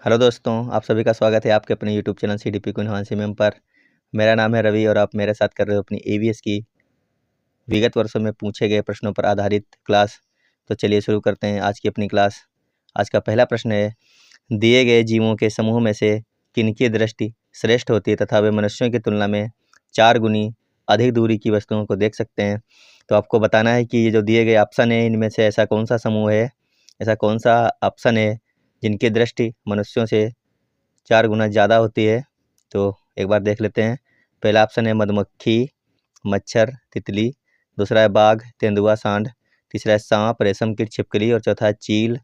Hello दोस्तों, आप सभी का स्वागत है आपके अपने YouTube channel CDP queen Hansi ma'am पर। मेरा नाम है रवि और आप मेरे साथ कर रहे हो अपनी AVS की विगत वर्षों में पूछे गए प्रश्नों पर आधारित क्लास। तो चलिए शुरू करते हैं आज की अपनी क्लास। आज का पहला प्रश्न है, दिए गए जीवों के समूह में से किनकी दृष्टि श्रेष्ठ होती है तथा वे मनुष्यों की तुलना में 4 गुनी अधिक दूरी की वस्तुओं को देख सकते हैं। तो आपको बताना है कि ये जो दिए गए ऑप्शन है इनमें से ऐसा कौन सा समूह है, ऐसा कौन सा ऑप्शन है जिनकी दृष्टि मनुष्यों से 4 गुना ज़्यादा होती है। तो एक बार देख लेते हैं। पहला ऑप्शन है मधुमक्खी, मच्छर, तितली। दूसरा है बाघ, तेंदुआ, सांड। तीसरा है सांप, रेशम कीट, छिपकली और चौथा है चील,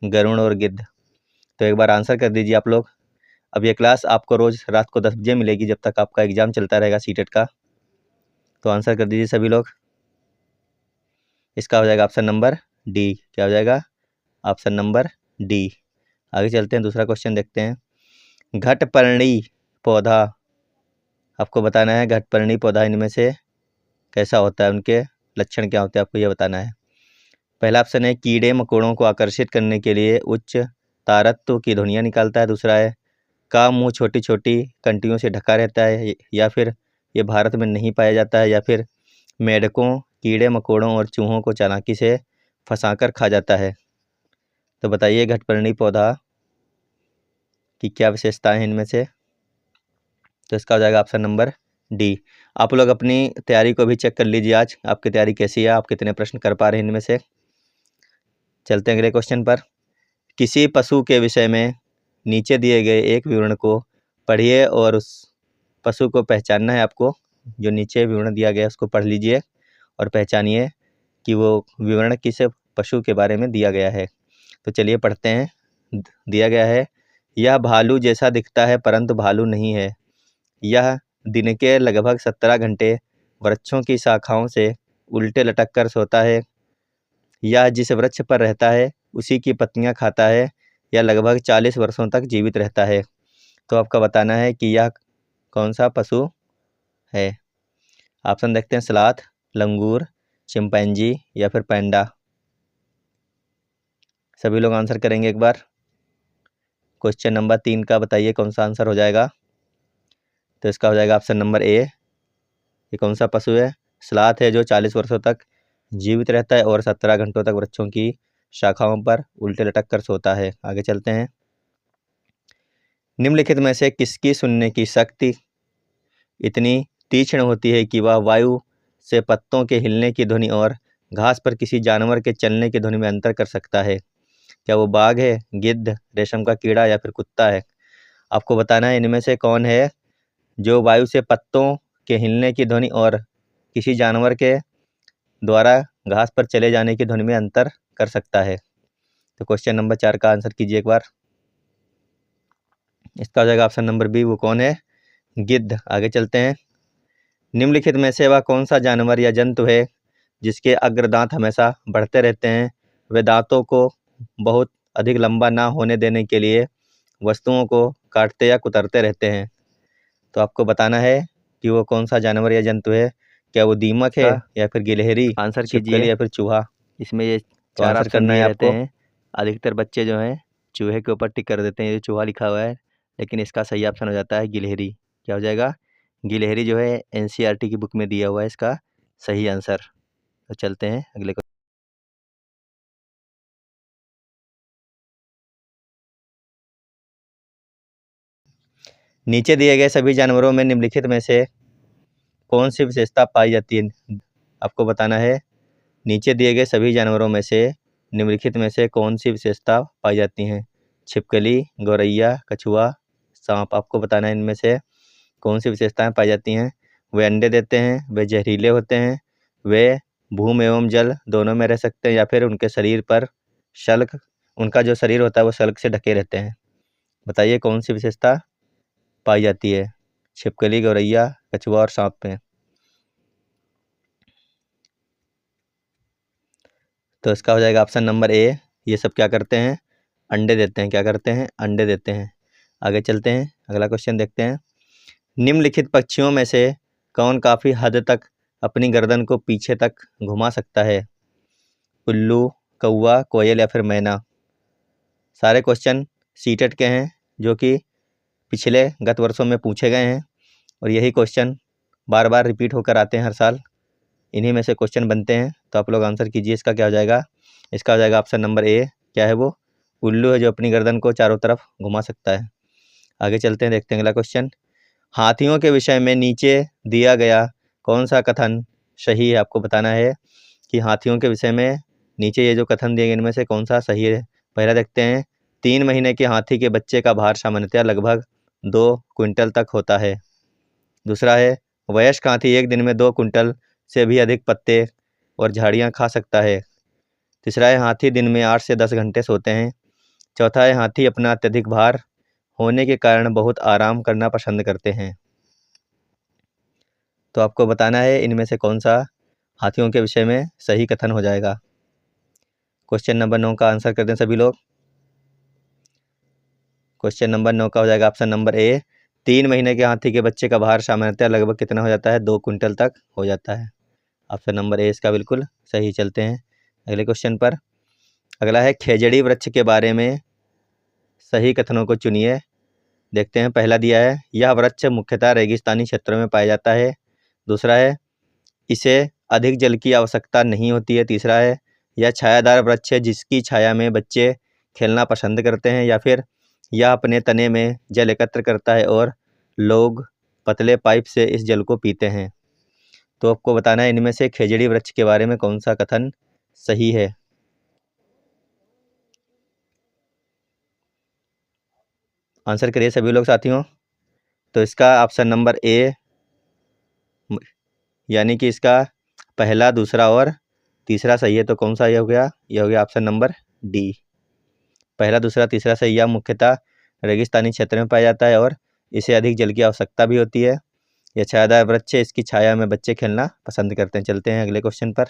गरुड़ और गिद्ध। तो एक बार आंसर कर दीजिए आप लोग। अब ये क्लास आपको रोज़ रात को 10 बजे मिलेगी जब तक आपका एग्ज़ाम चलता रहेगा सीटेट का। तो आंसर कर दीजिए सभी लोग। इसका हो जाएगा ऑप्शन नंबर डी। क्या हो जाएगा? Option number D. आगे चलते हैं, दूसरा क्वेश्चन देखते हैं। घटपर्णी पौधा, आपको बताना है घटपर्णी पौधा इनमें से कैसा होता है, उनके लक्षण क्या होते हैं, आपको ये बताना है। पहला ऑप्शन है कीड़े मकोड़ों को आकर्षित करने के लिए उच्च तारत्व की ध्वनियाँ निकालता है। दूसरा है का मुंह छोटी छोटी कंटियों से ढका रहता है, या फिर ये भारत में नहीं पाया जाता है, या फिर मेढकों, कीड़े मकोड़ों और चूहों को चालाकी से फंसाकर खा जाता है। तो बताइए घटपर्णी पौधा की क्या विशेषताएं हैं इनमें से। तो इसका हो जाएगा ऑप्शन नंबर डी। आप लोग अपनी तैयारी को भी चेक कर लीजिए, आज आपकी तैयारी कैसी है, आप कितने प्रश्न कर पा रहे हैं इनमें से। चलते हैं अगले क्वेश्चन पर। किसी पशु के विषय में नीचे दिए गए एक विवरण को पढ़िए और उस पशु को पहचानना है आपको। जो नीचे विवरण दिया गया है उसको पढ़ लीजिए और पहचानिए कि वो विवरण किस पशु के बारे में दिया गया है। तो चलिए पढ़ते हैं। दिया गया है, यह भालू जैसा दिखता है परंतु भालू नहीं है। यह दिन के लगभग 17 घंटे वृक्षों की शाखाओं से उल्टे लटक कर सोता है। यह जिस वृक्ष पर रहता है उसी की पत्तियां खाता है। यह लगभग 40 वर्षों तक जीवित रहता है। तो आपका बताना है कि यह कौन सा पशु है। ऑप्शन देखते हैं, सलाथ, लंगूर, चिंपैंजी या फिर पैंडा। सभी लोग आंसर करेंगे एक बार। क्वेश्चन नंबर 3 का बताइए कौन सा आंसर हो जाएगा। तो इसका हो जाएगा ऑप्शन नंबर ए। ये कौन सा पशु है? सलाथ है जो 40 वर्षों तक जीवित रहता है और 17 घंटों तक वृक्षों की शाखाओं पर उल्टे लटक कर सोता है। आगे चलते हैं। निम्नलिखित में से किसकी सुनने की शक्ति इतनी तीक्ष्ण होती है कि वह वायु से पत्तों के हिलने की ध्वनि और घास पर किसी जानवर के चलने की ध्वनि में अंतर कर सकता है? क्या वो बाघ है, गिद्ध, रेशम का कीड़ा या फिर कुत्ता है? आपको बताना है इनमें से कौन है जो वायु से पत्तों के हिलने की ध्वनि और किसी जानवर के द्वारा घास पर चले जाने की ध्वनि में अंतर कर सकता है। तो क्वेश्चन नंबर 4 का आंसर कीजिए एक बार। इसका हो जाएगा ऑप्शन नंबर बी। वो कौन है? गिद्ध। आगे चलते हैं। निम्नलिखित में से वह कौन सा जानवर या जंतु है जिसके अग्रदांत हमेशा बढ़ते रहते हैं? वे दांतों को बहुत अधिक लंबा ना होने देने के लिए वस्तुओं को काटते या कुतरते रहते हैं। तो आपको बताना है कि वो कौन सा जानवर या जंतु है। क्या वो दीमक है या फिर गिलहरी, आंसर छिपकली कीजिए। या फिर चूहा? इसमें ये तो 4 आंसर ऑप्शन करना है दिए रहते आपको। हैं। अधिकतर बच्चे जो हैं चूहे के ऊपर टिक कर देते हैं, ये चूहा लिखा हुआ है, लेकिन इसका सही ऑप्शन हो जाता है गिलहरी। क्या हो जाएगा? गिलहरी जो है NCERT की बुक में दिया हुआ है इसका सही आंसर। तो चलते हैं अगले को। नीचे दिए गए सभी जानवरों में निम्नलिखित में से कौन सी विशेषता पाई जाती है? आपको बताना है नीचे दिए गए सभी जानवरों में से निम्नलिखित में से कौन सी विशेषता पाई जाती हैं? छिपकली, गौरैया, कछुआ, सांप। आपको बताना है इनमें से कौन सी विशेषताएं पाई जाती हैं। वे अंडे देते हैं, वे जहरीले होते हैं, वे भूमि एवं जल दोनों में रह सकते हैं, या फिर उनके शरीर पर शल्क, उनका जो शरीर होता है वो शल्क से ढके रहते हैं। बताइए कौन सी विशेषता पाई जाती है छिपकली, गौरैया, कछुआ और सांप में। तो इसका हो जाएगा ऑप्शन नंबर ए। ये सब क्या करते हैं? अंडे देते हैं। क्या करते हैं? अंडे देते हैं। आगे चलते हैं, अगला क्वेश्चन देखते हैं। निम्नलिखित पक्षियों में से कौन काफ़ी हद तक अपनी गर्दन को पीछे तक घुमा सकता है? उल्लू, कौवा, कोयल या फिर मैना? सारे क्वेश्चन सीटेट के हैं, जो कि पिछले गत वर्षों में पूछे गए हैं और यही क्वेश्चन बार बार रिपीट होकर आते हैं हर साल, इन्हीं में से क्वेश्चन बनते हैं। तो आप लोग आंसर कीजिए, इसका क्या हो जाएगा? इसका हो जाएगा ऑप्शन नंबर ए। क्या है वो? उल्लू है जो अपनी गर्दन को चारों तरफ घुमा सकता है। आगे चलते हैं, देखते हैं अगला क्वेश्चन। हाथियों के विषय में नीचे दिया गया कौन सा कथन सही है? आपको बताना है कि हाथियों के विषय में नीचे ये जो कथन दिए गए इनमें से कौन सा सही है। पहला देखते हैं, 3 महीने के हाथी के बच्चे का भार सामान्यतः लगभग 2 क्विंटल तक होता है। दूसरा है, वयस्क हाथी एक दिन में 2 क्विंटल से भी अधिक पत्ते और झाड़ियाँ खा सकता है। तीसरा है, हाथी दिन में 8 से 10 घंटे सोते हैं। चौथा है, हाथी अपना अत्यधिक भार होने के कारण बहुत आराम करना पसंद करते हैं। तो आपको बताना है इनमें से कौन सा हाथियों के विषय में सही कथन हो जाएगा। क्वेश्चन नंबर 9 का आंसर कर दें सभी लोग। क्वेश्चन नंबर 9 का हो जाएगा ऑप्शन नंबर ए। 3 महीने के हाथी के बच्चे का भार सामान्यतः लगभग कितना हो जाता है? 2 क्विंटल तक हो जाता है। ऑप्शन नंबर ए इसका बिल्कुल सही। चलते हैं अगले क्वेश्चन पर। अगला है, खेजड़ी वृक्ष के बारे में सही कथनों को चुनिए। देखते हैं, पहला दिया है, यह वृक्ष मुख्यतः रेगिस्तानी क्षेत्रों में पाया जाता है। दूसरा है, इसे अधिक जल की आवश्यकता नहीं होती है। तीसरा है, यह छायादार वृक्ष है जिसकी छाया में बच्चे खेलना पसंद करते हैं। या फिर यह अपने तने में जल एकत्र करता है और लोग पतले पाइप से इस जल को पीते हैं। तो आपको बताना है इनमें से खेजड़ी वृक्ष के बारे में कौन सा कथन सही है। आंसर करिए सभी लोग साथियों। तो इसका ऑप्शन नंबर ए, यानी कि इसका पहला, दूसरा और तीसरा सही है। तो कौन सा ये हो गया? ये हो गया ऑप्शन नंबर डी। पहला, दूसरा, तीसरा सही है। मुख्यतः रेगिस्तानी क्षेत्र में पाया जाता है और इसे अधिक जल की आवश्यकता भी होती है। यह छायादार वृक्ष है, इसकी छाया में बच्चे खेलना पसंद करते हैं। चलते हैं अगले क्वेश्चन पर।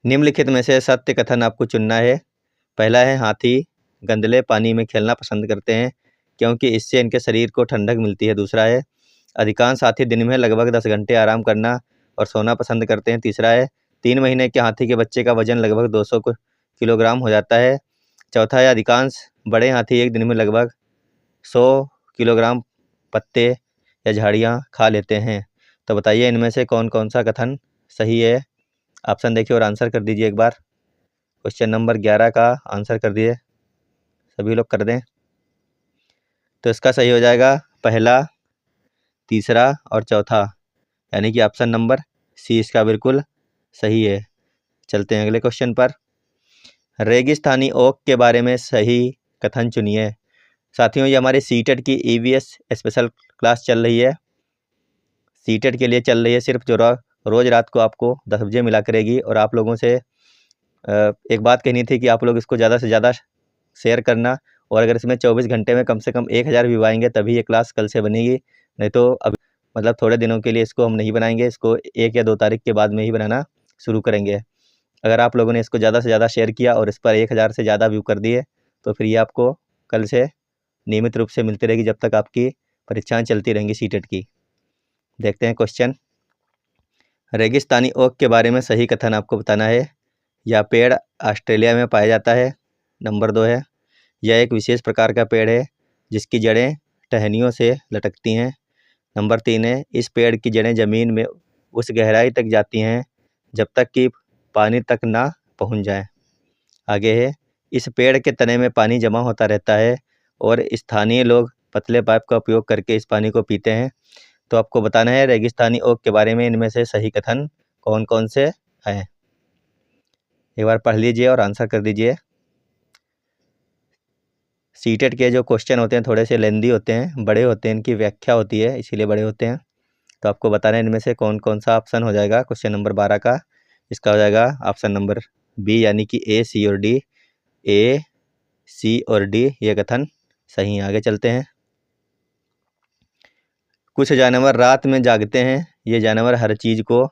निम्नलिखित में से सत्य कथन आपको चुनना है। पहला है, हाथी गंदले पानी में खेलना पसंद करते हैं क्योंकि इससे इनके शरीर को ठंडक मिलती है। दूसरा है, अधिकांश हाथी दिन में लगभग 10 घंटे आराम करना और सोना पसंद करते हैं। तीसरा है, 3 महीने के हाथी के बच्चे का वजन लगभग 200 किलोग्राम हो जाता है। चौथा है, अधिकांश बड़े हाथी एक दिन में लगभग 100 किलोग्राम पत्ते या झाड़ियाँ खा लेते हैं। तो बताइए इनमें से कौन कौन सा कथन सही है। ऑप्शन देखिए और आंसर कर दीजिए एक बार। क्वेश्चन नंबर 11 का आंसर कर दिए सभी लोग, कर दें। तो इसका सही हो जाएगा पहला, तीसरा और चौथा, यानी कि ऑप्शन नंबर सी इसका बिल्कुल सही है। चलते हैं अगले क्वेश्चन पर। रेगिस्तानी ओक के बारे में सही कथन चुनिए। साथियों, ये हमारे सीटेट की ईवीएस स्पेशल क्लास चल रही है। सीटेट के लिए चल रही है सिर्फ, जो रोज़ रात को आपको 10 बजे मिला करेगी। और आप लोगों से एक बात कहनी थी कि आप लोग इसको ज़्यादा से ज़्यादा शेयर करना, और अगर इसमें 24 घंटे में कम से कम 1000 व्यू आएंगे तभी ये क्लास कल से बनेगी। नहीं तो अब मतलब थोड़े दिनों के लिए इसको हम नहीं बनाएंगे, इसको 1 या 2 तारीख के बाद में ही बनाना शुरू करेंगे। अगर आप लोगों ने इसको ज़्यादा से ज़्यादा शेयर किया और इस पर 1000 से ज़्यादा व्यू कर दिए तो फिर ये आपको कल से नियमित रूप से मिलती रहेगी जब तक आपकी परीक्षाएँ चलती रहेंगी सीटेट की। देखते हैं क्वेश्चन। रेगिस्तानी ओक के बारे में सही कथन आपको बताना है। यह पेड़ ऑस्ट्रेलिया में पाया जाता है। नंबर 2 है, यह एक विशेष प्रकार का पेड़ है जिसकी जड़ें टहनियों से लटकती हैं। नंबर 3 है, इस पेड़ की जड़ें ज़मीन में उस गहराई तक जाती हैं जब तक कि पानी तक ना पहुंच जाए। आगे है, इस पेड़ के तने में पानी जमा होता रहता है और स्थानीय लोग पतले पाइप का उपयोग करके इस पानी को पीते हैं। तो आपको बताना है रेगिस्तानी ओक के बारे में इनमें से सही कथन कौन कौन से हैं। एक बार पढ़ लीजिए और आंसर कर दीजिए। सीटेट के जो क्वेश्चन होते हैं थोड़े से लेंदी होते हैं, बड़े होते हैं, इनकी व्याख्या होती है इसीलिए बड़े होते हैं। तो आपको बताना है इनमें से कौन कौन सा ऑप्शन हो जाएगा क्वेश्चन नंबर 12 का। इसका हो जाएगा ऑप्शन नंबर बी, यानी कि ए, सी और डी। ए, सी और डी ये कथन सही है। आगे चलते हैं। कुछ जानवर रात में जागते हैं। ये जानवर हर चीज़ को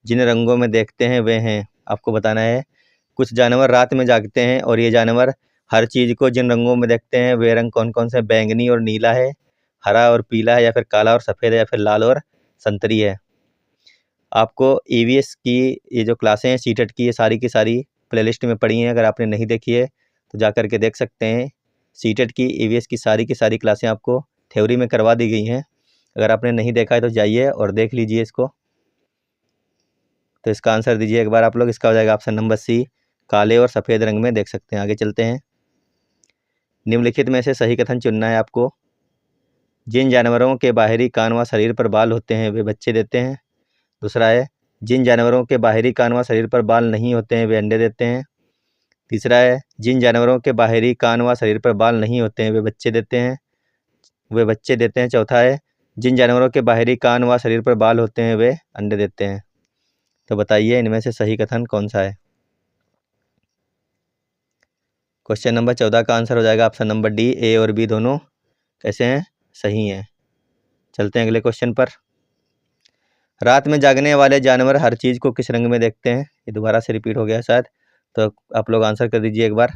जिन रंगों में देखते हैं वे हैं। आपको बताना है कुछ जानवर रात में जागते हैं और ये जानवर हर चीज़ को जिन रंगों में देखते हैं वे रंग कौन कौन से? बैंगनी और नीला है, हरा और पीला है, या फिर काला और सफ़ेद है, या फिर लाल और संतरी है। आपको ईवीएस की ये जो क्लासें हैं सीटेट की, ये सारी की सारी प्लेलिस्ट में पड़ी हैं। अगर आपने नहीं देखी है तो जा कर के देख सकते हैं। सीटेट की ईवीएस की सारी क्लासें आपको थ्योरी में करवा दी गई हैं। अगर आपने नहीं देखा है तो जाइए और देख लीजिए इसको। तो इसका आंसर दीजिए एक बार आप लोग। इसका हो जाएगा ऑप्शन नंबर सी, काले और सफ़ेद रंग में देख सकते हैं। आगे चलते हैं। निम्नलिखित में से सही कथन चुनना है आपको। जिन जानवरों के बाहरी कान व शरीर पर बाल होते हैं वे बच्चे देते हैं। दूसरा है, जिन जानवरों के बाहरी कान व शरीर पर बाल नहीं होते हैं वे अंडे देते हैं। तीसरा है, जिन जानवरों के बाहरी कान व शरीर पर बाल नहीं होते हैं वे बच्चे देते हैं। चौथा है, जिन जानवरों के बाहरी कान व शरीर पर बाल होते हैं वे अंडे देते हैं। तो बताइए इनमें से सही कथन कौन सा है। क्वेश्चन नंबर 14 का आंसर हो जाएगा ऑप्शन नंबर डी, ए और बी दोनों कैसे हैं, सही हैं। चलते हैं अगले क्वेश्चन पर। रात में जागने वाले जानवर हर चीज़ को किस रंग में देखते हैं। ये दोबारा से रिपीट हो गया शायद, तो आप लोग आंसर कर दीजिए एक बार।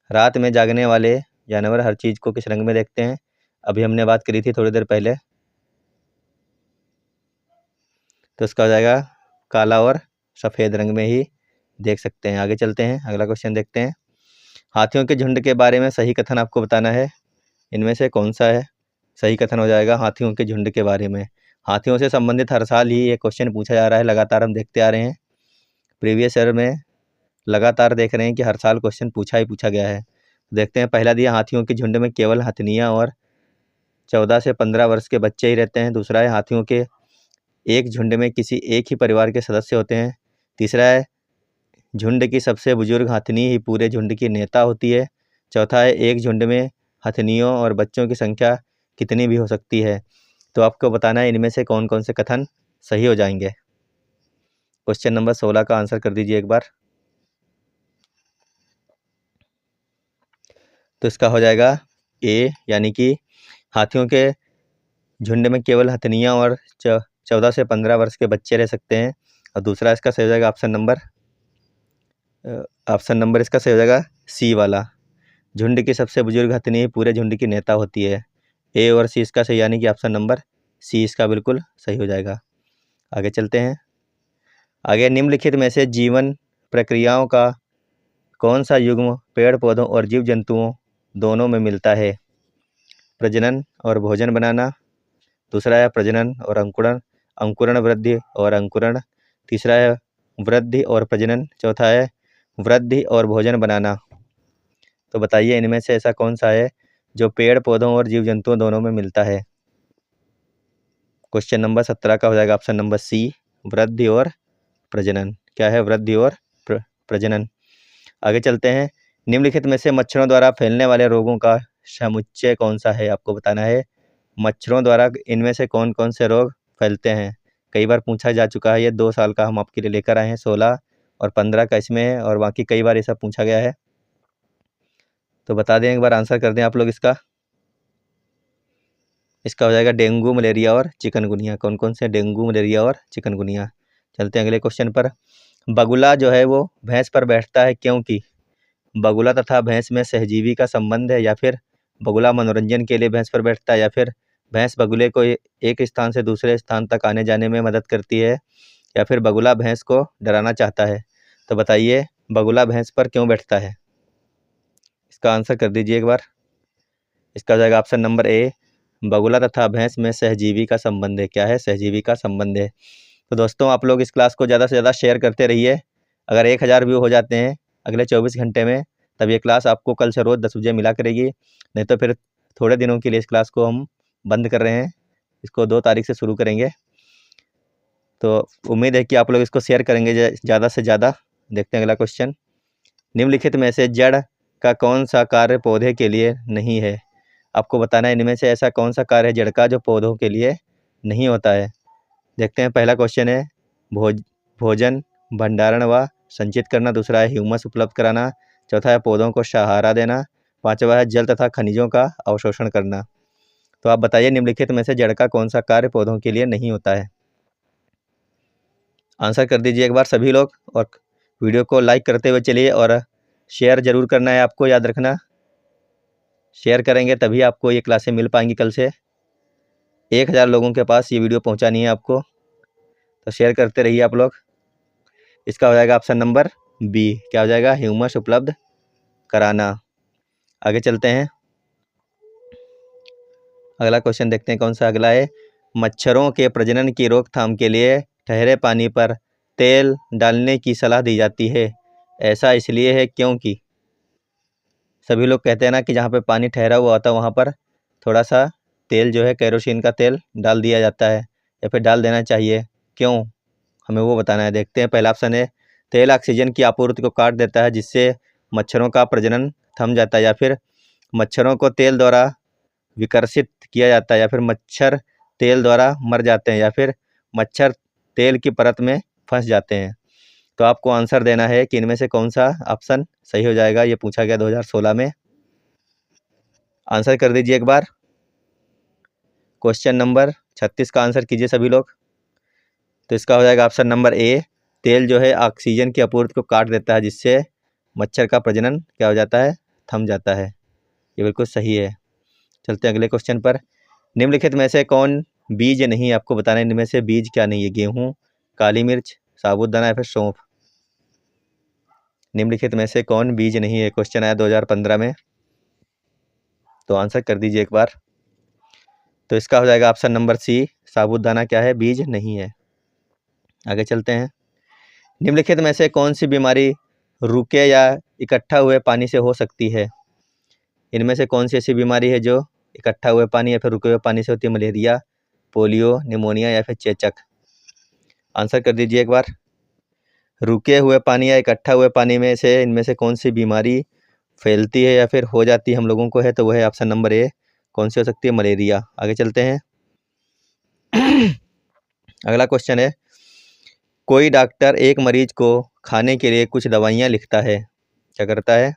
रात में जागने वाले जानवर हर चीज़ को किस रंग में देखते हैं। अभी हमने बात करी थी थोड़ी देर पहले, तो इसका हो जाएगा काला और सफ़ेद रंग में ही देख सकते हैं। आगे चलते हैं, अगला क्वेश्चन देखते हैं। हाथियों के झुंड के बारे में सही कथन आपको बताना है। इनमें से कौन सा है सही कथन हो जाएगा हाथियों के झुंड के बारे में। हाथियों से संबंधित हर साल ही ये क्वेश्चन पूछा जा रहा है, लगातार हम देखते आ रहे हैं। प्रीवियस ईयर में लगातार देख रहे हैं कि हर साल क्वेश्चन पूछा गया है। देखते हैं, पहला दिया हाथियों के झुंड में केवल हथनियाँ और 14 से 15 वर्ष के बच्चे ही रहते हैं। दूसरा है, हाथियों के एक झुंड में किसी एक ही परिवार के सदस्य होते हैं। तीसरा है, झुंड की सबसे बुजुर्ग हथनी ही पूरे झुंड की नेता होती है। चौथा है, एक झुंड में हथनियों और बच्चों की संख्या कितनी भी हो सकती है। तो आपको बताना है इनमें से कौन कौन से कथन सही हो जाएंगे। क्वेश्चन नंबर 16 का आंसर कर दीजिए एक बार। तो इसका हो जाएगा ए, यानी कि हाथियों के झुंड में केवल हथनियाँ और 14 से 15 वर्ष के बच्चे रह सकते हैं। और दूसरा इसका सही हो जाएगा ऑप्शन नंबर इसका सही हो जाएगा सी वाला, झुंड की सबसे बुजुर्ग हथनी पूरे झुंड की नेता होती है। ए और सी इसका सही, यानी कि ऑप्शन नंबर सी इसका बिल्कुल सही हो जाएगा। आगे चलते हैं। आगे, निम्नलिखित में से जीवन प्रक्रियाओं का कौन सा युग्म पेड़ पौधों और जीव जंतुओं दोनों में मिलता है। प्रजनन और भोजन बनाना। दूसरा है प्रजनन और अंकुरण, अंकुरण वृद्धि और अंकुरण। तीसरा है वृद्धि और प्रजनन। चौथा है वृद्धि और भोजन बनाना। तो बताइए इनमें से ऐसा कौन सा है जो पेड़ पौधों और जीव जंतुओं दोनों में मिलता है। क्वेश्चन नंबर 17 का हो जाएगा ऑप्शन नंबर सी, वृद्धि और प्रजनन। क्या है, वृद्धि और प्रजनन। आगे चलते हैं। निम्नलिखित में से मच्छरों द्वारा फैलने वाले रोगों का समुच्चय कौन सा है, आपको बताना है। मच्छरों द्वारा इनमें से कौन कौन से रोग फैलते हैं। कई बार पूछा जा चुका है, ये 2 साल का हम आपके लिए लेकर आए हैं। 16 और 15 का इसमें है, और बाकी कई बार ये सब पूछा गया है। तो बता दें एक बार, आंसर कर दें आप लोग इसका। इसका हो जाएगा डेंगू, मलेरिया और चिकनगुनिया। कौन कौन से, डेंगू, मलेरिया और चिकनगुनिया। चलते हैं अगले क्वेश्चन पर। बगुला जो है वो भैंस पर बैठता है क्योंकि बगुला तथा भैंस में सहजीवी का संबंध है, या फिर बगुला मनोरंजन के लिए भैंस पर बैठता है, या फिर भैंस बगुले को एक स्थान से दूसरे स्थान तक आने जाने में मदद करती है, या फिर बगुला भैंस को डराना चाहता है। तो बताइए बगुला भैंस पर क्यों बैठता है। इसका आंसर कर दीजिए एक बार। इसका हो जाएगा ऑप्शन नंबर ए, बगुला तथा भैंस में सहजीवी का संबंध है। क्या है, सहजीवी का संबंध है। तो दोस्तों आप लोग इस क्लास को ज़्यादा से ज़्यादा शेयर करते रहिए। अगर 1000 व्यू हो जाते हैं अगले 24 घंटे में, तब ये क्लास आपको कल से रोज़ 10 बजे मिला करेगी। नहीं तो फिर थोड़े दिनों के लिए इस क्लास को हम बंद कर रहे हैं, इसको 2 तारीख से शुरू करेंगे। तो उम्मीद है कि आप लोग इसको शेयर करेंगे ज़्यादा से ज़्यादा। देखते हैं अगला क्वेश्चन। निम्नलिखित में से जड़ का कौन सा कार्य पौधे के लिए नहीं है। आपको बताना है इनमें से ऐसा कौन सा कार्य है जड़ का जो पौधों के लिए नहीं होता है। देखते हैं, पहला क्वेश्चन है भोजन, भंडारण व संचित करना। दूसरा है ह्यूमस उपलब्ध कराना। चौथा है पौधों को सहारा देना। पांचवा है जल तथा खनिजों का अवशोषण करना। तो आप बताइए निम्नलिखित में से जड़ का कौन सा कार्य पौधों के लिए नहीं होता है। आंसर कर दीजिए एक बार सभी लोग, और वीडियो को लाइक करते हुए चलिए, और शेयर ज़रूर करना है आपको, याद रखना। शेयर करेंगे तभी आपको ये क्लासें मिल पाएंगी कल से। 1000 लोगों के पास ये वीडियो पहुंचानी है आपको, तो शेयर करते रहिए आप लोग। इसका हो जाएगा ऑप्शन नंबर बी। क्या हो जाएगा, ह्यूमस उपलब्ध कराना। आगे चलते हैं, अगला क्वेश्चन देखते हैं कौन सा अगला है। मच्छरों के प्रजनन की रोकथाम के लिए ठहरे पानी पर तेल डालने की सलाह दी जाती है। ऐसा इसलिए है क्योंकि सभी लोग कहते हैं ना कि जहाँ पे पानी ठहरा हुआ होता है वहाँ पर थोड़ा सा तेल जो है केरोसिन का तेल डाल दिया जाता है या फिर डाल देना चाहिए, क्यों, हमें वो बताना है। देखते हैं, पहला ऑप्शन है तेल ऑक्सीजन की आपूर्ति को काट देता है जिससे मच्छरों का प्रजनन थम जाता है, या फिर मच्छरों को तेल द्वारा विकर्षित किया जाता है, या फिर मच्छर तेल द्वारा मर जाते हैं, या फिर मच्छर तेल की परत में फंस जाते हैं। तो आपको आंसर देना है कि इनमें से कौन सा ऑप्शन सही हो जाएगा। ये पूछा गया 2016 में। आंसर कर दीजिए एक बार। क्वेश्चन नंबर 36 का आंसर कीजिए सभी लोग। तो इसका हो जाएगा ऑप्शन नंबर ए, तेल जो है ऑक्सीजन की आपूर्ति को काट देता है जिससे मच्छर का प्रजनन क्या हो जाता है, थम जाता है। ये बिल्कुल सही है। चलते हैं अगले क्वेश्चन पर। निम्नलिखित में से कौन बीज नहीं, आपको बताना है इनमें से बीज क्या नहीं है। गेहूँ, काली मिर्च, साबूदाना या फिर सौंफ। निम्नलिखित में से कौन बीज नहीं है, क्वेश्चन आया 2015 में। तो आंसर कर दीजिए एक बार। तो इसका हो जाएगा ऑप्शन नंबर सी, साबूदाना क्या है, बीज नहीं है। आगे चलते हैं। निम्नलिखित में से कौन सी बीमारी रुके या इकट्ठा हुए पानी से हो सकती है। इनमें से कौन सी ऐसी बीमारी है जो इकट्ठा हुए पानी या फिर रुके हुए पानी से होती है। मलेरिया, पोलियो, निमोनिया या फिर चेचक। आंसर कर दीजिए एक बार। रुके हुए पानी या इकट्ठा हुए पानी में से इनमें से कौन सी बीमारी फैलती है या फिर हो जाती है हम लोगों को है, तो वह है ऑप्शन नंबर ए, कौन सी हो सकती है, मलेरिया। आगे चलते हैं। अगला क्वेश्चन है, कोई डॉक्टर एक मरीज को खाने के लिए कुछ दवाइयाँ लिखता है। क्या करता है,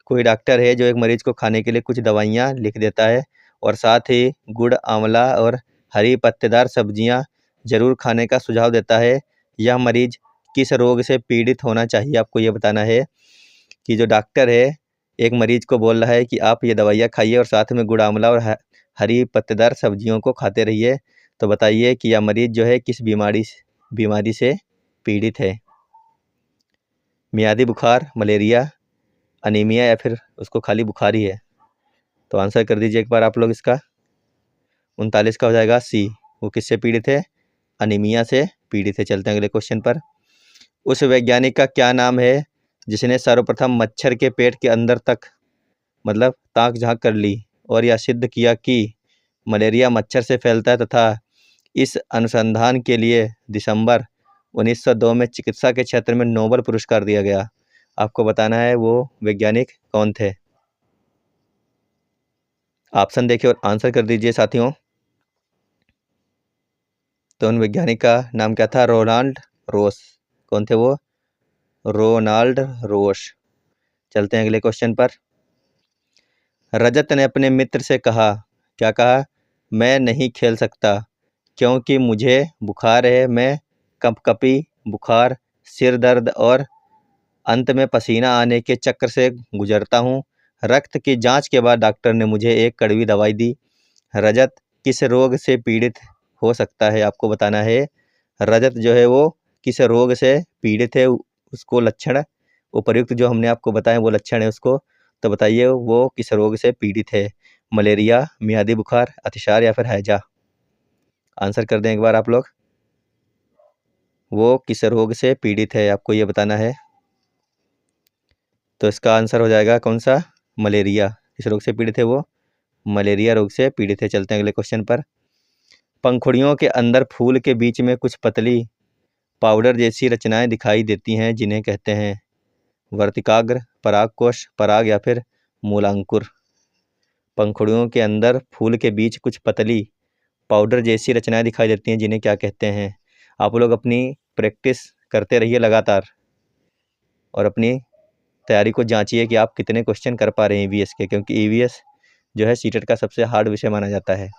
कोई डॉक्टर है जो एक मरीज को खाने के लिए कुछ दवाइयाँ लिख देता है और साथ ही गुड़, आंवला और हरी पत्तेदार सब्जियाँ जरूर खाने का सुझाव देता है। यह मरीज किस रोग से पीड़ित होना चाहिए, आपको ये बताना है कि जो डॉक्टर है एक मरीज को बोल रहा है कि आप ये दवाइयाँ खाइए और साथ में गुड़, आंवला और हरी पत्तेदार सब्जियों को खाते रहिए। तो बताइए कि यह मरीज जो है किस बीमारी से पीड़ित है। मियादी बुखार, मलेरिया, अनीमिया या फिर उसको खाली बुखार ही है। तो आंसर कर दीजिए एक बार आप लोग इसका। 39 का हो जाएगा सी, वो किससे पीड़ित है, अनीमिया से पीड़ित है। चलते हैं अगले क्वेश्चन पर। उस वैज्ञानिक का क्या नाम है जिसने सर्वप्रथम मच्छर के पेट के अंदर तक मतलब ताक झांक कर ली और यह सिद्ध किया कि मलेरिया मच्छर से फैलता है, तथा इस अनुसंधान के लिए दिसंबर 1902 में चिकित्सा के क्षेत्र में नोबेल पुरस्कार दिया गया। आपको बताना है वो वैज्ञानिक कौन थे। ऑप्शन देखिए और आंसर कर दीजिए साथियों। तो उन वैज्ञानिक का नाम क्या था, रोनाल्ड रोस। कौन थे वो, रोनाल्ड रोस। चलते हैं अगले क्वेश्चन पर। रजत ने अपने मित्र से कहा, क्या कहा, मैं नहीं खेल सकता क्योंकि मुझे बुखार है। मैं कंपकपी, बुखार, सिर दर्द और अंत में पसीना आने के चक्र से गुजरता हूँ। रक्त की जांच के बाद डॉक्टर ने मुझे एक कड़वी दवाई दी। रजत किस रोग से पीड़ित हो सकता है, आपको बताना है। रजत जो है वो किस रोग से पीड़ित है, उसको लक्षण उपर्युक्त जो हमने आपको बताया वो लक्षण है उसको। तो बताइए वो किस रोग से पीड़ित है, मलेरिया, मियादी बुखार, अतिसार या फिर हैजा। आंसर कर दें एक बार आप लोग। वो किस रोग से पीड़ित है आपको ये बताना है। तो इसका आंसर हो जाएगा कौन सा, मलेरिया। किस रोग से पीड़ित है वो, मलेरिया रोग से पीड़ित है। चलते हैं अगले क्वेश्चन पर। पंखुड़ियों के अंदर फूल के बीच में कुछ पतली पाउडर जैसी रचनाएं दिखाई देती हैं जिन्हें कहते हैं वर्तिकाग्र, परागकोश, पराग या फिर मूलांकुर। पंखुड़ियों के अंदर फूल के बीच कुछ पतली पाउडर जैसी रचनाएं दिखाई देती हैं जिन्हें क्या कहते हैं। आप लोग अपनी प्रैक्टिस करते रहिए लगातार और अपनी तैयारी को जांचिए कि आप कितने क्वेश्चन कर पा रहे हैं ईवीएस के, क्योंकि ईवीएस जो है सीटेट का सबसे हार्ड विषय माना जाता है।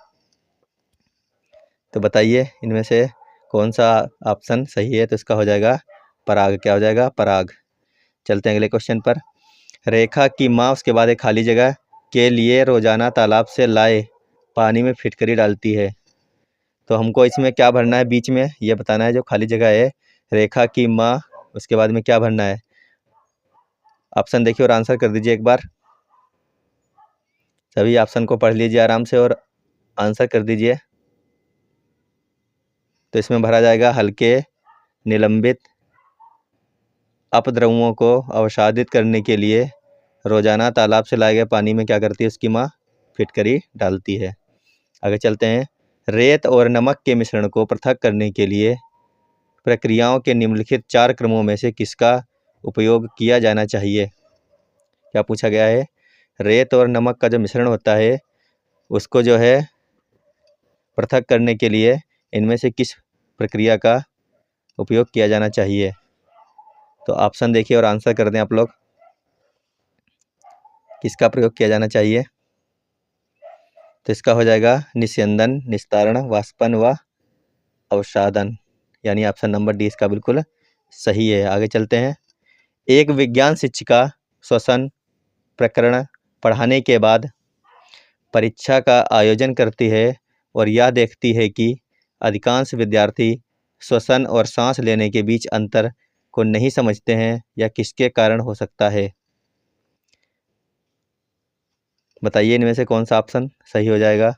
तो बताइए इनमें से कौन सा ऑप्शन सही है। तो इसका हो जाएगा पराग। क्या हो जाएगा, पराग। चलते हैं अगले क्वेश्चन पर। रेखा की माँ उसके बाद एक खाली जगह के लिए रोजाना तालाब से लाए पानी में फिटकरी डालती है। तो हमको इसमें क्या भरना है बीच में, ये बताना है। जो खाली जगह है रेखा की माँ उसके बाद में क्या भरना है। ऑप्शन देखिए और आंसर कर दीजिए एक बार। सभी ऑप्शन को पढ़ लीजिए आराम से और आंसर कर दीजिए। तो इसमें भरा जाएगा हल्के निलंबित अपद्रव्यों को अवसादित करने के लिए रोजाना तालाब से लाए गए पानी में क्या करती है उसकी माँ? फिटकरी डालती है। आगे चलते हैं। रेत और नमक के मिश्रण को पृथक करने के लिए प्रक्रियाओं के निम्नलिखित 4 क्रमों में से किसका उपयोग किया जाना चाहिए? क्या पूछा गया है? रेत और नमक का जो मिश्रण होता है उसको जो है पृथक करने के लिए इनमें से किस प्रक्रिया का उपयोग किया जाना चाहिए? तो ऑप्शन देखिए और आंसर कर दें आप लोग। किसका प्रयोग किया जाना चाहिए? तो इसका हो जाएगा निस्यंदन, निस्तारण, वाष्पन व अवसादन, यानी ऑप्शन नंबर डी इसका बिल्कुल सही है। आगे चलते हैं। एक विज्ञान शिक्षिका श्वसन प्रकरण पढ़ाने के बाद परीक्षा का आयोजन करती है और यह देखती है कि अधिकांश विद्यार्थी श्वसन और सांस लेने के बीच अंतर को नहीं समझते हैं। यह किसके कारण हो सकता है? बताइए इनमें से कौन सा ऑप्शन सही हो जाएगा।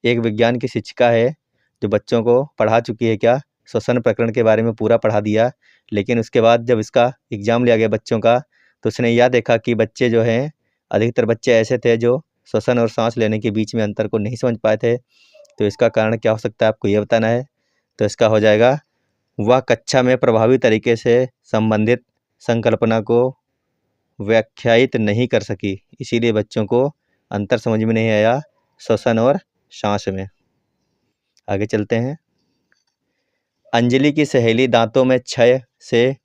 एक विज्ञान की शिक्षिका है जो बच्चों को पढ़ा चुकी है, क्या श्वसन प्रकरण के बारे में पूरा पढ़ा दिया, लेकिन उसके बाद जब इसका एग्ज़ाम लिया गया बच्चों का तो उसने यह देखा कि बच्चे जो हैं अधिकतर बच्चे ऐसे थे जो श्वसन और सांस लेने के बीच में अंतर को नहीं समझ पाए थे। तो इसका कारण क्या हो सकता है आपको ये बताना है। तो इसका हो जाएगा वह कक्षा में प्रभावी तरीके से संबंधित संकल्पना को व्याख्यायित नहीं कर सकी, इसीलिए बच्चों को अंतर समझ में नहीं आया श्वसन और सांस में। आगे चलते हैं। अंजलि की सहेली दांतों में क्षय से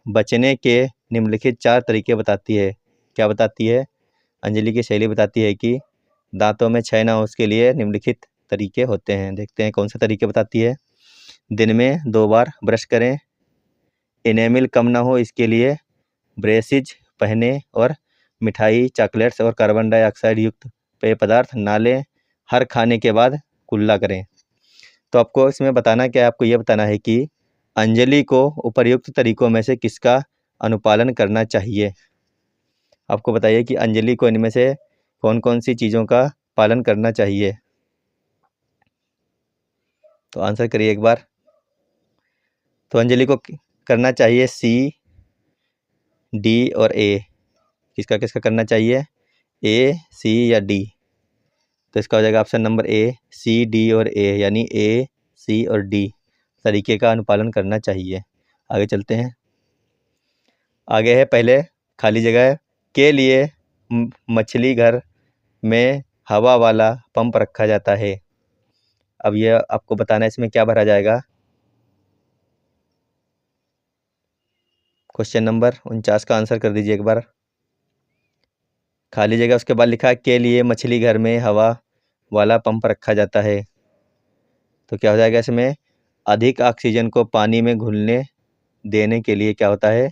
बचने के निम्नलिखित 4 तरीके बताती है। क्या बताती है? अंजलि की सहेली बताती है कि दांतों में क्षय ना हो उसके लिए निम्नलिखित तरीके होते हैं। देखते हैं कौन से तरीके बताती है। दिन में 2 बार ब्रश करें, इनेमिल कम ना हो इसके लिए ब्रेसिज पहने और मिठाई, चॉकलेट्स और कार्बन डाइऑक्साइड युक्त पेय पदार्थ ना लें, हर खाने के बाद कुल्ला करें। तो आपको इसमें बताना क्या है, आपको ये बताना है कि अंजलि को उपर्युक्त तरीकों में से किसका अनुपालन करना चाहिए। आपको बताइए कि अंजलि को इनमें से कौन कौन सी चीज़ों का पालन करना चाहिए। तो आंसर करिए एक बार। तो अंजलि को करना चाहिए सी, डी और ए। किसका किसका करना चाहिए? ए, सी या डी? तो इसका हो जाएगा option number A, C, D और ए, यानी ए, सी और डी तरीके का अनुपालन करना चाहिए। आगे चलते हैं। आगे है पहले खाली जगह के लिए मछली घर में हवा वाला पंप रखा जाता है। अब यह आपको बताना है इसमें क्या भरा जाएगा। क्वेश्चन नंबर 49 का आंसर कर दीजिए एक बार। खाली जगह उसके बाद लिखा है के लिए मछली घर में हवा वाला पंप रखा जाता है। तो क्या हो जाएगा इसमें? अधिक ऑक्सीजन को पानी में घुलने देने के लिए क्या होता है?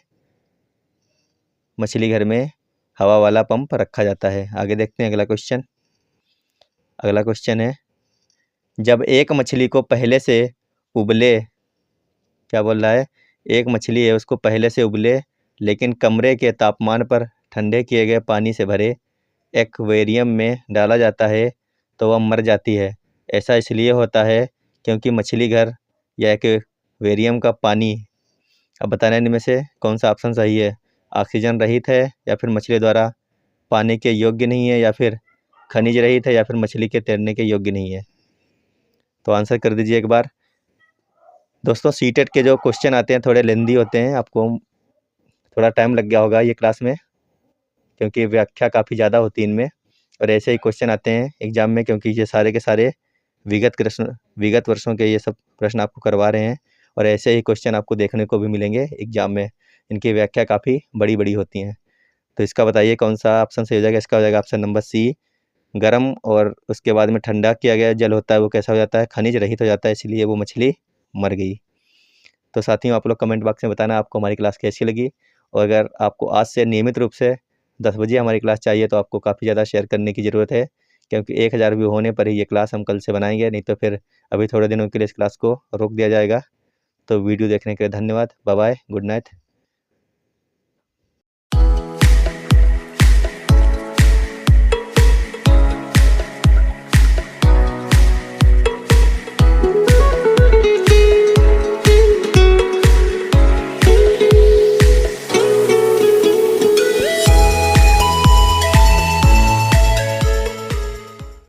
मछली घर में हवा वाला पंप रखा जाता है। आगे देखते हैं अगला क्वेश्चन। अगला क्वेश्चन है, जब एक मछली को पहले से उबले, क्या बोल रहा है? एक मछली है उसको पहले से उबले लेकिन कमरे के तापमान पर ठंडे किए गए पानी से भरे एक्वेरियम में डाला जाता है तो वह मर जाती है। ऐसा इसलिए होता है क्योंकि मछली घर या एक्वेरियम का पानी, अब बताना है इनमें से कौन सा ऑप्शन सही है। ऑक्सीजन रहित है, या फिर मछली द्वारा पाने के योग्य नहीं है, या फिर खनिज रहित है, या फिर मछली के तैरने के योग्य नहीं है। तो आंसर कर दीजिए एक बार। दोस्तों सीटेट के जो क्वेश्चन आते हैं थोड़े लेंदी होते हैं, आपको थोड़ा टाइम लग गया होगा ये क्लास में क्योंकि व्याख्या काफ़ी ज़्यादा होती है इनमें, और ऐसे ही क्वेश्चन आते हैं एग्जाम में क्योंकि ये सारे के सारे विगत वर्षों के ये सब प्रश्न आपको करवा रहे हैं, और ऐसे ही क्वेश्चन आपको देखने को भी मिलेंगे एग्जाम में। इनकी व्याख्या काफ़ी बड़ी बड़ी होती हैं। तो इसका बताइए कौन सा ऑप्शन सही हो जाएगा। इसका हो जाएगा ऑप्शन नंबर सी, गर्म और उसके बाद में ठंडा किया गया जल होता है वो कैसा हो जाता है? खनिज रहित हो जाता है, इसलिए वो मछली मर गई। तो साथियों आप लोग कमेंट बॉक्स में बताना आपको हमारी क्लास कैसी लगी, और अगर आपको आज से नियमित रूप से 10 बजे हमारी क्लास चाहिए तो आपको काफ़ी ज़्यादा शेयर करने की ज़रूरत है, क्योंकि 1000 व्यू होने पर ही ये क्लास हम कल से बनाएंगे, नहीं तो फिर अभी थोड़े दिनों के लिए इस क्लास को रोक दिया जाएगा। तो वीडियो देखने के लिए धन्यवाद। Bye bye, good night.